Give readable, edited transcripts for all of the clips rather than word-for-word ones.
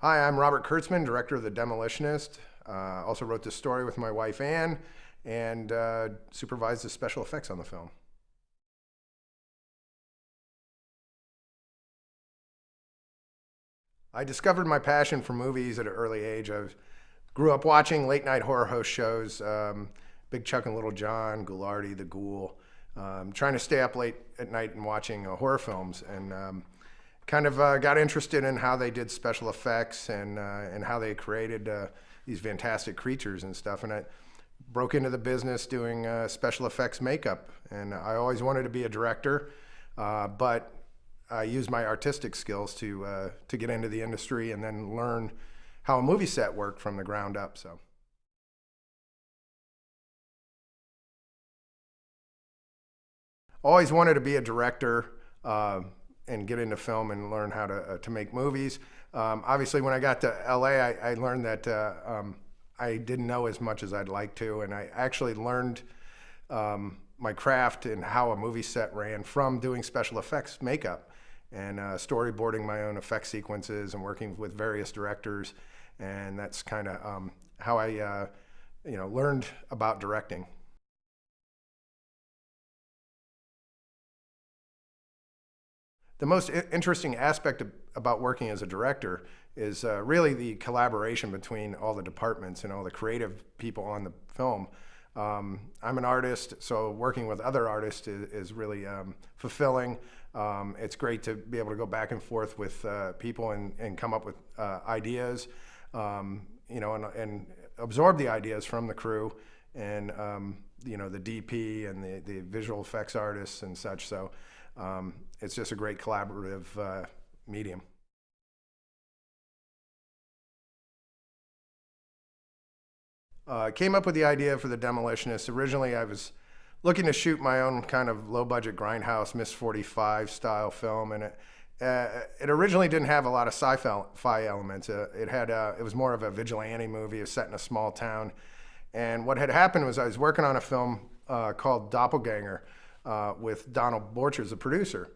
Hi, I'm Robert Kurtzman, director of The Demolitionist. Also wrote this story with my wife Ann and supervised the special effects on the film. I discovered my passion for movies at an early age. I grew up watching late night horror host shows, Big Chuck and Little John, Ghoulardi, The Ghoul, trying to stay up late at night and watching horror films, and kind of got interested in how they did special effects and how they created these fantastic creatures and stuff. And I broke into the business doing special effects makeup. And I always wanted to be a director, but I used my artistic skills to get into the industry and then learn how a movie set worked from the ground up. So. Always wanted to be a director and get into film and learn how to make movies. Obviously, when I got to LA, I learned that I didn't know as much as I'd like to, and I actually learned my craft and how a movie set ran from doing special effects makeup and storyboarding my own effect sequences and working with various directors, and that's kind of how I learned about directing. The most interesting aspect about working as a director is really the collaboration between all the departments and all the creative people on the film. I'm an artist, so working with other artists is really fulfilling. It's great to be able to go back and forth with people and come up with ideas, and absorb the ideas from the crew and the DP and the visual effects artists and such. So. It's just a great collaborative medium. Came up with the idea for The Demolitionist. Originally, I was looking to shoot my own kind of low-budget grindhouse Miss 45 style film, and it originally didn't have a lot of sci-fi elements. It was more of a vigilante movie. It was set in a small town, and what had happened was I was working on a film called Doppelganger. With Donald Borchers, the producer,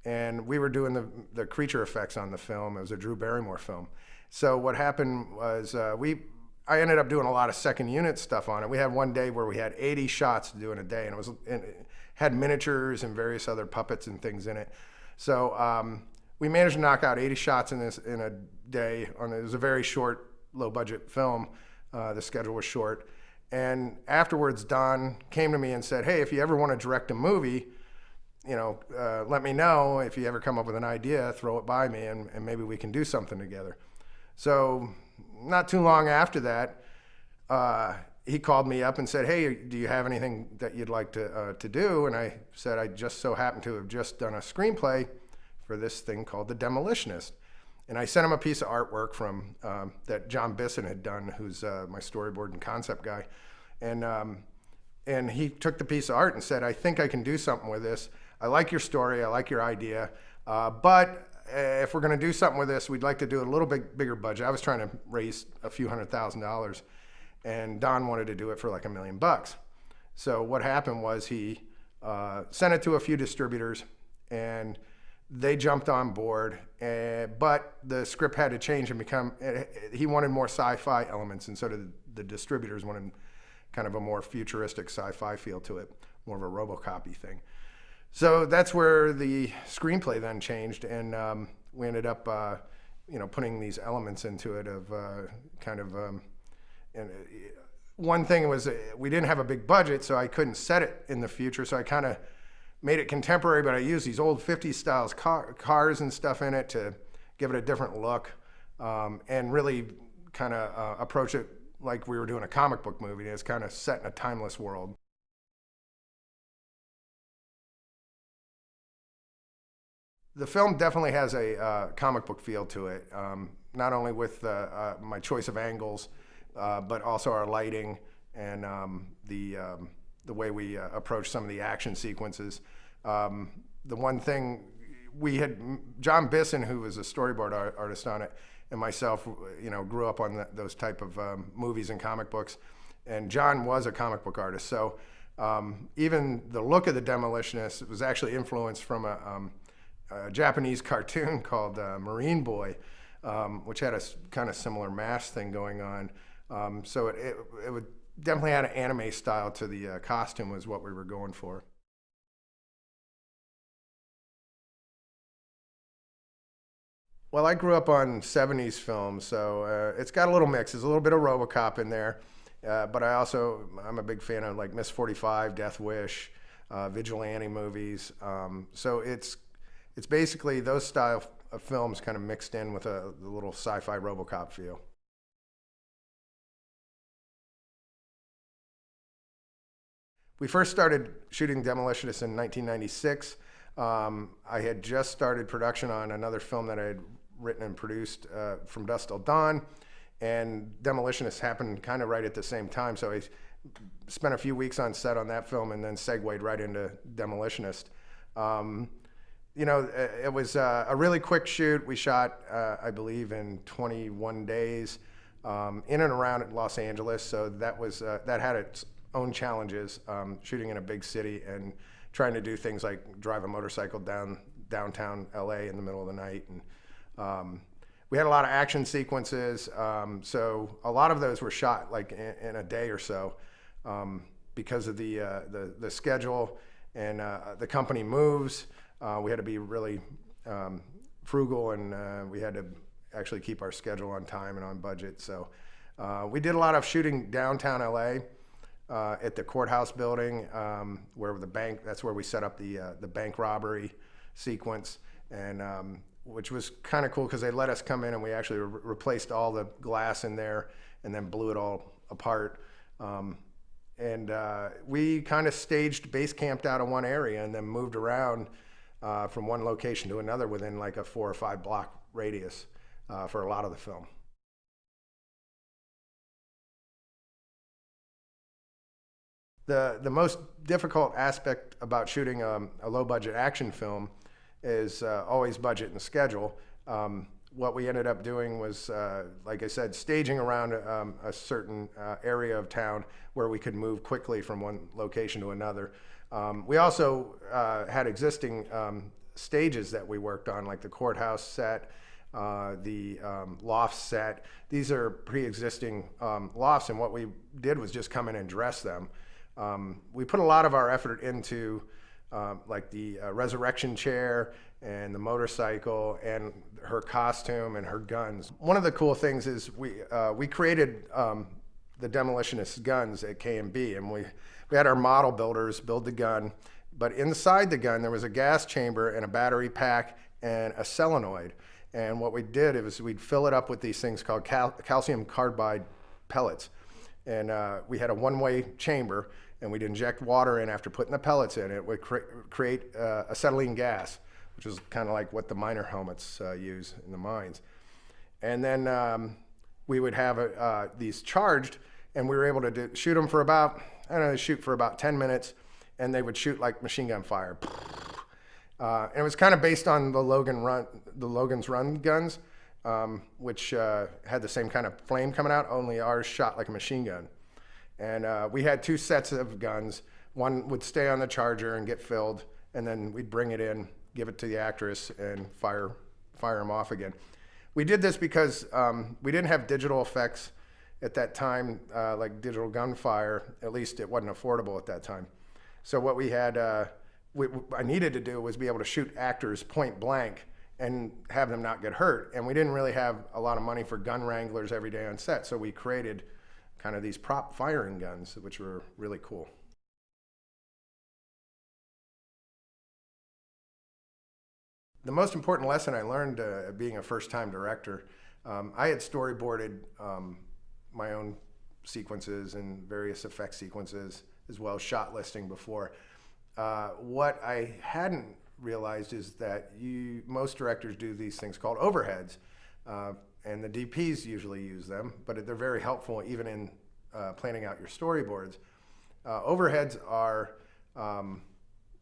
and we were doing the creature effects on the film. It was a Drew Barrymore film. So what happened was I ended up doing a lot of second unit stuff on it. We had one day where we had 80 shots to do in a day, and it had miniatures and various other puppets and things in it. So we managed to knock out 80 shots in a day. It was a very short, low budget film. The schedule was short. And afterwards, Don came to me and said, hey, if you ever want to direct a movie, let me know. If you ever come up with an idea, throw it by me, and maybe we can do something together. So not too long after that, he called me up and said, hey, do you have anything that you'd like to do? And I said, I just so happen to have just done a screenplay for this thing called The Demolitionist. And I sent him a piece of artwork from that John Bisson had done, who's my storyboard and concept guy. And he took the piece of art and said, I think I can do something with this. I like your story, I like your idea, but if we're gonna do something with this, we'd like to do a little bit bigger budget. I was trying to raise a few $100,000, and Don wanted to do it for like $1 million. So what happened was he sent it to a few distributors, and they jumped on board, but the script had to change and become, he wanted more sci-fi elements, and so did the distributors wanted kind of a more futuristic sci-fi feel to it, more of a RoboCop-y thing. So that's where the screenplay then changed, and we ended up, putting these elements into it of and one thing was we didn't have a big budget, so I couldn't set it in the future, so I kind of made it contemporary, but I used these old 50s styles cars and stuff in it to give it a different look, and really kind of approach it like we were doing a comic book movie. It's kind of set in a timeless world. The film definitely has a comic book feel to it, not only with my choice of angles, but also our lighting and the way we approach some of the action sequences. The one thing we had, John Bisson, who was a storyboard artist on it, and myself, grew up on those type of movies and comic books, and John was a comic book artist. So even the look of The Demolitionist was actually influenced from a Japanese cartoon called Marine Boy, which had a kind of similar mask thing going on. So it would definitely had an anime style to the costume was what we were going for. Well, I grew up on 70s films, so it's got a little mix. There's a little bit of RoboCop in there, but I'm a big fan of like Miss 45, Death Wish, vigilante movies. So it's basically those style of films kind of mixed in with a little sci-fi RoboCop feel. We first started shooting Demolitionist in 1996. I had just started production on another film that I had written and produced, From Dusk Till Dawn, and Demolitionist happened kind of right at the same time. So I spent a few weeks on set on that film and then segued right into Demolitionist. It was a really quick shoot. We shot, I believe, in 21 days in and around Los Angeles. So that had its own challenges, shooting in a big city and trying to do things like drive a motorcycle downtown LA in the middle of the night. And we had a lot of action sequences, so a lot of those were shot like in a day or so because of the schedule and the company moves. We had to be really frugal, and we had to actually keep our schedule on time and on budget. So we did a lot of shooting downtown LA. At the courthouse building, where the bank, that's where we set up the bank robbery sequence, and which was kind of cool because they let us come in and we actually replaced all the glass in there and then blew it all apart. We kind of staged, base camped out of one area and then moved around from one location to another within like a 4 or 5 block radius for a lot of the film. The most difficult aspect about shooting a low-budget action film is always budget and schedule. What we ended up doing was, like I said, staging around a certain area of town where we could move quickly from one location to another. We also had existing stages that we worked on, like the courthouse set, the loft set. These are pre-existing lofts, and what we did was just come in and dress them. We put a lot of our effort into like the resurrection chair and the motorcycle and her costume and her guns. One of the cool things is we created the Demolitionist guns at KNB, and we had our model builders build the gun, but inside the gun there was a gas chamber and a battery pack and a solenoid. And what we did was we'd fill it up with these things called calcium carbide pellets. And we had a one-way chamber, and we'd inject water in after putting the pellets in. It would create acetylene gas, which is kind of like what the miner helmets use in the mines. And then we would have these charged, and we were able to shoot them for about, shoot for about 10 minutes, and they would shoot like machine gun fire. And it was kind of based on the Logan's Run guns, which had the same kind of flame coming out, only ours shot like a machine gun. And we had 2 sets of guns. One would stay on the charger and get filled, and then we'd bring it in, give it to the actress, and fire them off again. We did this because we didn't have digital effects at that time, like digital gunfire. At least it wasn't affordable at that time. So what we had, I needed to do was be able to shoot actors point blank and have them not get hurt. And we didn't really have a lot of money for gun wranglers every day on set, so we created kind of these prop firing guns, which were really cool. The most important lesson I learned being a first-time director, I had storyboarded my own sequences and various effect sequences, as well as shot listing before. What I hadn't realized is that most directors do these things called overheads, and the DPs usually use them, but they're very helpful even in planning out your storyboards. Overheads are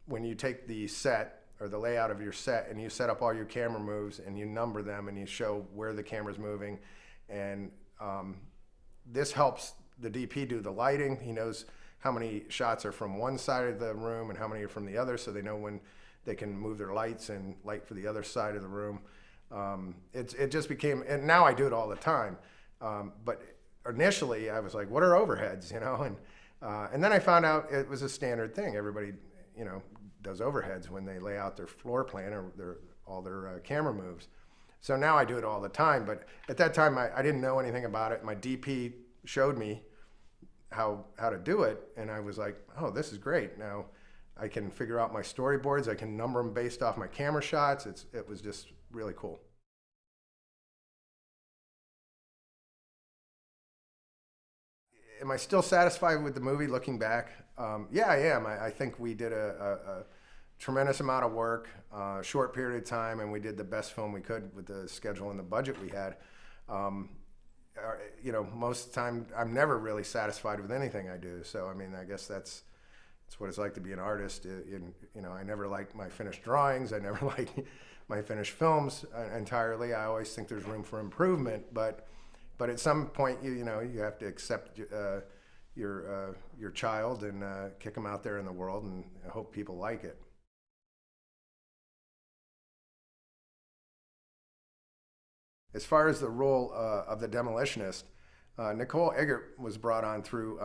when you take the set or the layout of your set and you set up all your camera moves and you number them and you show where the camera's moving, and this helps the DP do the lighting. He knows how many shots are from one side of the room and how many are from the other, so they know when they can move their lights and light for the other side of the room. It just became, and now I do it all the time. But initially I was like, what are overheads, you know? And then I found out it was a standard thing. Everybody, you know, does overheads when they lay out their floor plan or all their camera moves. So now I do it all the time. But at that time, I didn't know anything about it. My DP showed me how to do it, and I was like, oh, this is great. Now I can figure out my storyboards. I can number them based off my camera shots. It was just really cool. Am I still satisfied with the movie looking back? Yeah, I am. I think we did a tremendous amount of work, short period of time, and we did the best film we could with the schedule and the budget we had. You know, most of the time, I'm never really satisfied with anything I do. So, I mean, I guess that's what it's like to be an artist. You know, I never like my finished drawings. I never like my finished films entirely. I always think there's room for improvement, but at some point, you know, you have to accept your child and kick them out there in the world and hope people like it. As far as the role of the Demolitionist, Nicole Eggert was brought on through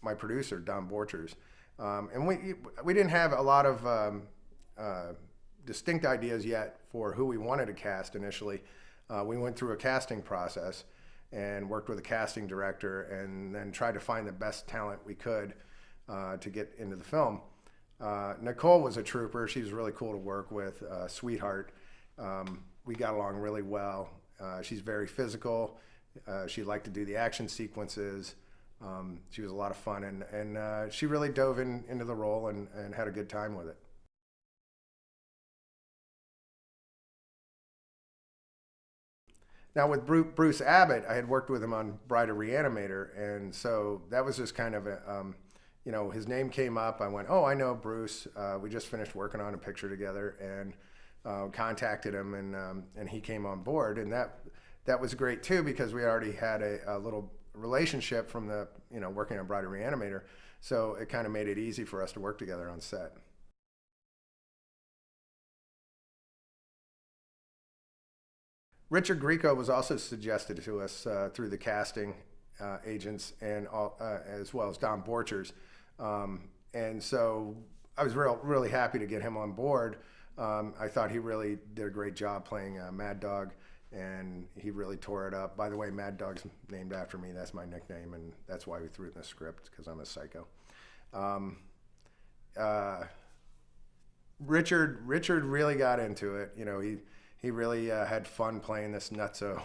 my producer, Don Borchers. And we didn't have a lot of distinct ideas yet for who we wanted to cast initially. We went through a casting process and worked with a casting director and then tried to find the best talent we could to get into the film. Nicole was a trooper. She was really cool to work with, sweetheart. We got along really well. She's very physical. She liked to do the action sequences. She was a lot of fun, and she really dove into the role and had a good time with it. Now with Bruce Abbott, I had worked with him on Bride of Reanimator, and so that was just kind of a, you know, his name came up. I went, oh, I know Bruce. We just finished working on a picture together, and contacted him, and he came on board, and that was great too because we already had a little relationship from the, you know, working on Bride of Reanimator, so it kind of made it easy for us to work together on set. Richard Grieco was also suggested to us through the casting agents and as well as Don Borchers, and so I was really happy to get him on board. I thought he really did a great job playing Mad Dog, and he really tore it up. By the way, Mad Dog's named after me. That's my nickname, and that's why we threw it in the script, because I'm a psycho. Richard really got into it. You know, he really had fun playing this nutso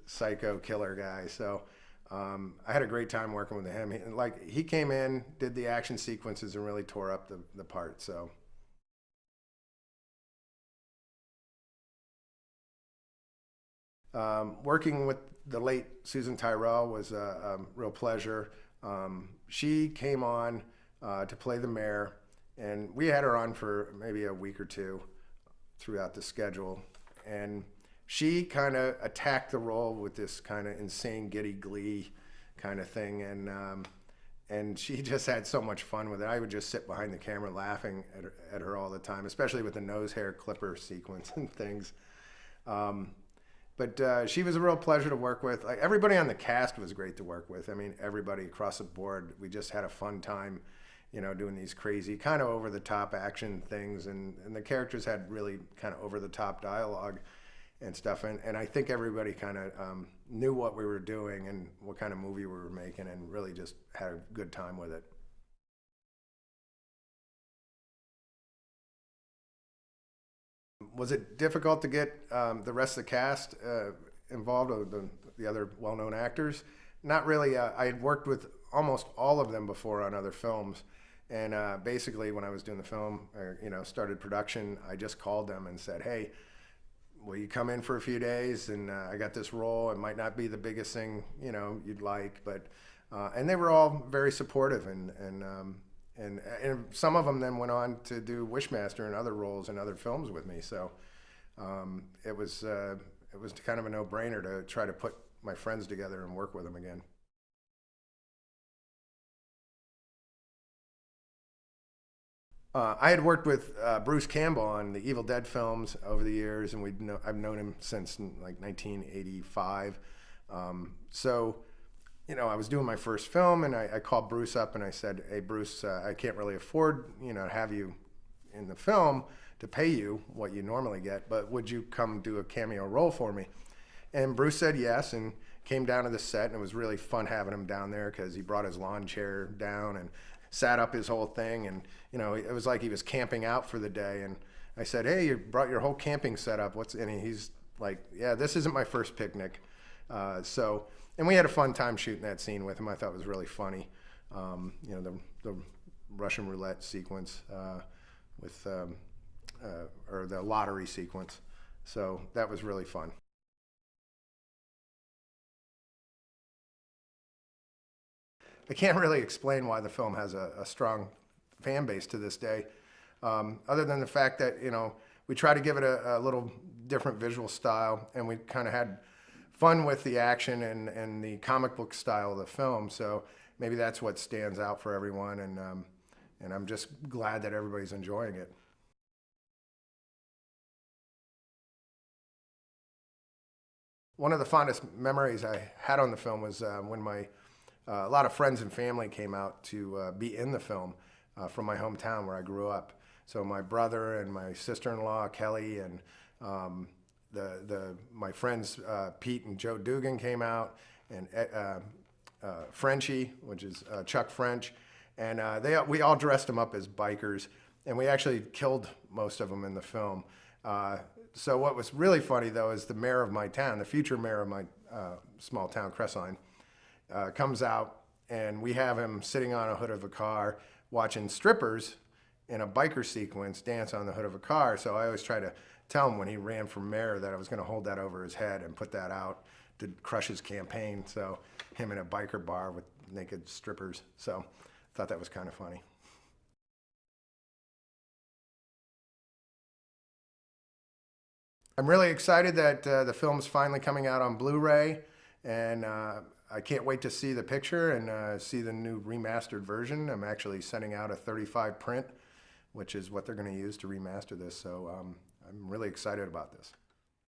psycho killer guy. So I had a great time working with him. He came in, did the action sequences, and really tore up the part. So. Working with the late Susan Tyrrell was a real pleasure. She came on to play the mayor, and we had her on for maybe a week or two throughout the schedule. And she kind of attacked the role with this kind of insane giddy glee kind of thing. And she just had so much fun with it. I would just sit behind the camera laughing at her all the time, especially with the nose hair clipper sequence and things. But she was a real pleasure to work with. Like, everybody on the cast was great to work with. I mean, everybody across the board. We just had a fun time, you know, doing these crazy, kind of over-the-top action things. And the characters had really kind of over-the-top dialogue and stuff. And I think everybody kind of knew what we were doing and what kind of movie we were making, and really just had a good time with it. Was it difficult to get the rest of the cast involved, or the other well-known actors? Not really. I had worked with almost all of them before on other films, and basically when I was doing the film, you know, started production, I just called them and said, hey, will you come in for a few days? And I got this role. It might not be the biggest thing, you know, you'd like, but and they were all very supportive, and some of them then went on to do Wishmaster and other roles in other films with me. So it was kind of a no-brainer to try to put my friends together and work with them again. I had worked with Bruce Campbell on the Evil Dead films over the years, and I've known him since like 1985. So, I was doing my first film, and I called Bruce up and I said, "Hey, Bruce, I can't really afford, to have you in the film to pay you what you normally get, but would you come do a cameo role for me?" And Bruce said yes, and came down to the set, and it was really fun having him down there because he brought his lawn chair down and sat up his whole thing, and it was like he was camping out for the day. And I said, "Hey, you brought your whole camping setup. And he's like, "Yeah, this isn't my first picnic." And we had a fun time shooting that scene with him. I thought it was really funny. The Russian roulette sequence or the lottery sequence. So that was really fun. I can't really explain why the film has a strong fan base to this day, other than the fact that, we try to give it a little different visual style, and we kind of had fun with the action and the comic book style of the film. So maybe that's what stands out for everyone, and I'm just glad that everybody's enjoying it. One of the fondest memories I had on the film was when a lot of friends and family came out to be in the film from my hometown where I grew up. So my brother and my sister-in-law, Kelly, and my friends Pete and Joe Dugan came out, and Frenchie, which is Chuck French, and we all dressed them up as bikers, and we actually killed most of them in the film. So what was really funny, though, is the mayor of my town, the future mayor of my small town, Crestline, comes out, and we have him sitting on a hood of a car watching strippers in a biker sequence dance on the hood of a car. So I always try to tell him when he ran for mayor that I was going to hold that over his head and put that out to crush his campaign. So him in a biker bar with naked strippers. So I thought that was kind of funny. I'm really excited that the film's finally coming out on Blu-ray, and I can't wait to see the picture and see the new remastered version. I'm actually sending out a 35 print, which is what they're going to use to remaster this. So I'm really excited about this.